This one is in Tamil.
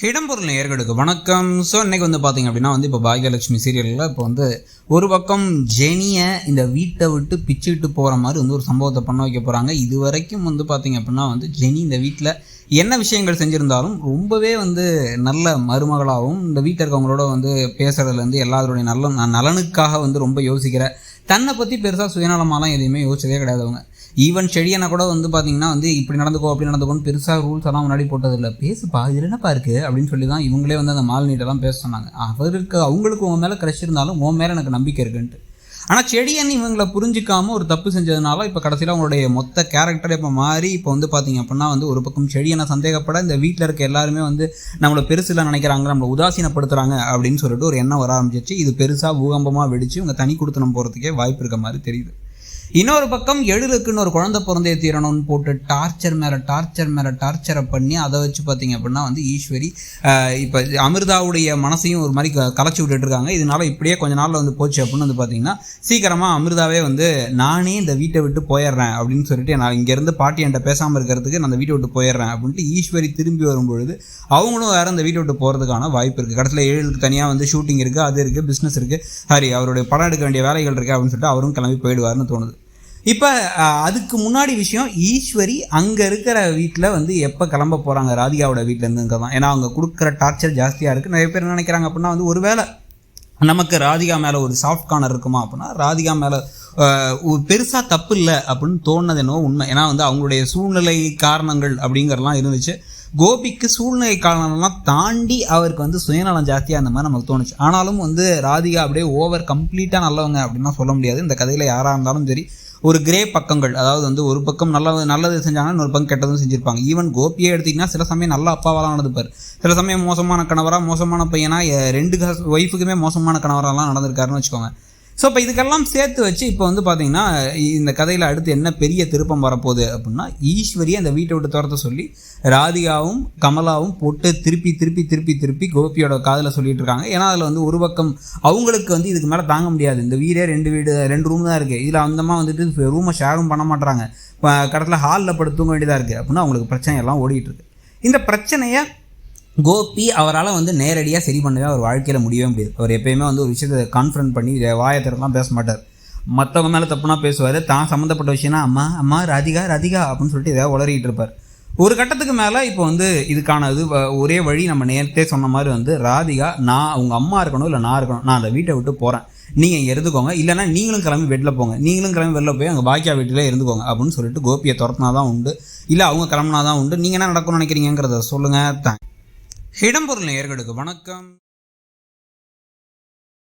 இடம்பொருள் நேயர்களுக்கு வணக்கம். ஸோ இன்னைக்கு பார்த்தீங்க அப்படின்னா இப்போ பாக்யலட்சுமி சீரியலில் இப்போ ஒரு பக்கம் ஜெனியை இந்த வீட்டை விட்டு பிச்சுக்கிட்டு போகிற மாதிரி ஒரு சம்பவத்தை பண்ண வைக்க போகிறாங்க. இது வரைக்கும் பார்த்தீங்க அப்படின்னா ஜெனி இந்த வீட்டில் என்ன விஷயங்கள் செஞ்சுருந்தாலும் ரொம்பவே நல்ல மருமகளாகவும் இந்த வீட்டில் இருக்கவங்களோட பேசுகிறதுலேருந்து எல்லாருடைய நலனுக்காக ரொம்ப யோசிக்கிற, தன்னை பற்றி பெருசாக சுயநலமாலாம் எதையுமே யோசிச்சதே கிடையாது. அவங்க ஈவன் செடியனை கூட பார்த்தீங்கன்னா இப்படி நடந்துக்கோ அப்படி நடந்துக்கோன்னு பெருசாக ரூல்ஸ் எல்லாம் முன்னாடி போட்டதில்லை. பேசுப்பா இது என்னப்பா இருக்குது அப்படின்னு சொல்லி தான் இவங்களே அந்த மாலினிட்டெல்லாம் பேச சொன்னாங்க. அவங்களுக்கு உன் மேலே க்ரஷ் இருந்தாலும் உன் மேலே எனக்கு நம்பிக்கை இருக்குன்ட்டு. ஆனால் செடியன் இவங்களை புரிஞ்சிக்காமல் ஒரு தப்பு செஞ்சதுனால இப்போ கடைசியில் அவங்களுடைய மொத்த கேரக்டரை இப்போ மாறி இப்போ பார்த்தீங்க அப்படின்னா ஒரு பக்கம் செடியனை சந்தேகப்பட இந்த வீட்டில் இருக்க எல்லாருமே நம்மளை பெருசில் நினைக்கிறாங்க, நம்மளை உதாசீனப்படுத்துகிறாங்க அப்படின்னு சொல்லிட்டு ஒரு எண்ணம் வர ஆரம்பிச்சிச்சு. இது பெருசாக பூகம்பமாக வெடிச்சு இவங்க தனி கொடுத்தனம் போகிறதுக்கே வாய்ப்பு இருக்க மாதிரி தெரியுது. இன்னொரு பக்கம் எழுதுக்குன்னு ஒரு குழந்தை பிறந்தே தீரணும்னு போட்டு டார்ச்சர் மேலே டார்ச்சரை பண்ணி அதை வச்சு பார்த்தீங்க அப்படின்னா ஈஸ்வரி இப்போ அமிர்தாவுடைய மனசையும் ஒரு மாதிரி கலைச்சி விட்டுட்டு இருக்காங்க. இதனால இப்படியே கொஞ்ச நாளில் போச்சு அப்படின்னு பார்த்தீங்கன்னா சீக்கிரமாக அமிர்தாவே நானே இந்த வீட்டை விட்டு போயிடுறேன் அப்படின்னு சொல்லிட்டு நான் இங்கேருந்து பாட்டி என்கிட்ட பேசாமல் இருக்கிறதுக்கு நான் அந்த வீட்டை விட்டு போயிடுறேன் அப்படின்ட்டு ஈஸ்வரி திரும்பி வரும்பொழுது அவங்களும் வேறு அந்த வீட்டை விட்டு போகிறதுக்கான வாய்ப்பு இருக்குது. கடைசியில் எழுதுக்கு தனியாக ஷூட்டிங் இருக்குது, அது இருக்குது, பிஸ்னஸ் இருக்குது, ஹரி அவருடைய படம் எடுக்க வேண்டிய வேலைகள் இருக்குது அப்படின்னு சொல்லிட்டு அவரும் கிளம்பி போயிடுவார்னு தோணுது. இப்போ அதுக்கு முன்னாடி விஷயம், ஈஸ்வரி அங்கே இருக்கிற வீட்டில் எப்போ கிளம்ப போகிறாங்க ராதிகாவோட வீட்டிலேருந்துங்க தான். ஏன்னா அவங்க கொடுக்குற டார்ச்சர் ஜாஸ்தியாக இருக்குது. நிறைய பேர் நினைக்கிறாங்க அப்படின்னா ஒரு வேளை நமக்கு ராதிகா மேலே ஒரு சாஃப்ட் கார்னர் இருக்குமா அப்படின்னா ராதிகா மேலே பெருசாக தப்பு இல்லை அப்படின்னு தோணுது என்னவோ உண்மை. ஏன்னா அவங்களுடைய சூழ்நிலை காரணங்கள் அப்படிங்கிறலாம் இருந்துச்சு. கோபிக்கு சூழ்நிலை காரணம்லாம் தாண்டி அவருக்கு சுயநலம் ஜாஸ்தியாக அந்த மாதிரி நமக்கு தோணுச்சு. ஆனாலும் ராதிகா அப்படியே ஓவர் கம்ப்ளீட்டாக நல்லவங்க அப்படின்னா சொல்ல முடியாது. இந்த கதையில் யாராக இருந்தாலும் சரி ஒரு கிரே பக்கங்கள், அதாவது ஒரு பக்கம் நல்லது செஞ்சாங்கன்னா இன்னொரு பக்கம் கெட்டதும் செஞ்சுருப்பாங்க. ஈவன் கோபியே எடுத்திங்கன்னா சில சமயம் நல்ல அப்பாவெல்லாம் நடந்துப்பார், சில சமயம் மோசமான கணவராக மோசமான பையனா 2 ஒய்ஃபுக்குமே மோசமான கணவரெல்லாம் நடந்திருக்காருன்னு வச்சுக்கோங்க. ஸோ இப்போ இதுக்கெல்லாம் சேர்த்து வச்சு இப்போ பார்த்தீங்கன்னா இந்த கதையில் அடுத்து என்ன பெரிய திருப்பம் வரப்போகுது அப்படின்னா ஈஸ்வரியை அந்த வீட்டை விட்டு துரத்த சொல்லி ராதிகாவும் கமலாவும் போட்டு திருப்பி கோபியோட காதில் சொல்லிட்டு இருக்காங்க. ஏன்னா அதில் ஒரு பக்கம் அவங்களுக்கு இதுக்கு மேலே தாங்க முடியாது. இந்த வீடே 2 ரூம் தான் இருக்குது, இதில் அந்தமாக ரூமை ஷேரும் பண்ண மாட்டாங்க, கடத்தில் ஹாலில் படுத்து தூங்க வேண்டியதாக இருக்குது அப்படின்னா அவங்களுக்கு பிரச்சனையெல்லாம் ஓடிட்டு இருக்கு. இந்த பிரச்சனையை கோபி அவரால் நேரடியாக சரி பண்ணவே அவர் வாழ்க்கையில் முடியவே முடியாது. அவர் எப்பயுமே ஒரு விஷயத்தை கான்ஃபரன்ட் பண்ணி வாயத்திறலாம் பேச மாட்டார். மற்றவங்க மேலே தப்புனா பேசுவார். தான் சம்மந்தப்பட்ட விஷயம்னா அம்மா ராதிகா அப்படின்னு சொல்லிட்டு எதாவது உளறிட்டு இருப்பார். ஒரு கட்டத்துக்கு மேலே இப்போ இதுக்கான ஒரே வழி நம்ம நேரத்தே சொன்ன மாதிரி ராதிகா நான் அவங்க அம்மா இருக்கணும் இல்லை நான் இருக்கணும், நான் அந்த வீட்டை விட்டு போகிறேன், நீங்கள் இங்கே இருந்துக்கோங்க, இல்லைனா நீங்களும் கிளம்பி வெளில போங்க, நீங்களும் கிளம்பி வெளில போய் அங்கே பாக்கியா வீட்டிலே இருந்துக்கோங்க அப்படின்னு சொல்லிட்டு கோபியை துரத்தினா தான் உண்டு, இல்லை அவங்க கிளம்புனா தான் உண்டு. நீங்கள் என்ன நடக்கும்னு நினைக்கிறீங்கிறத சொல்லுங்கள். இடம்பொருள் நேயர்களுக்கு வணக்கம்.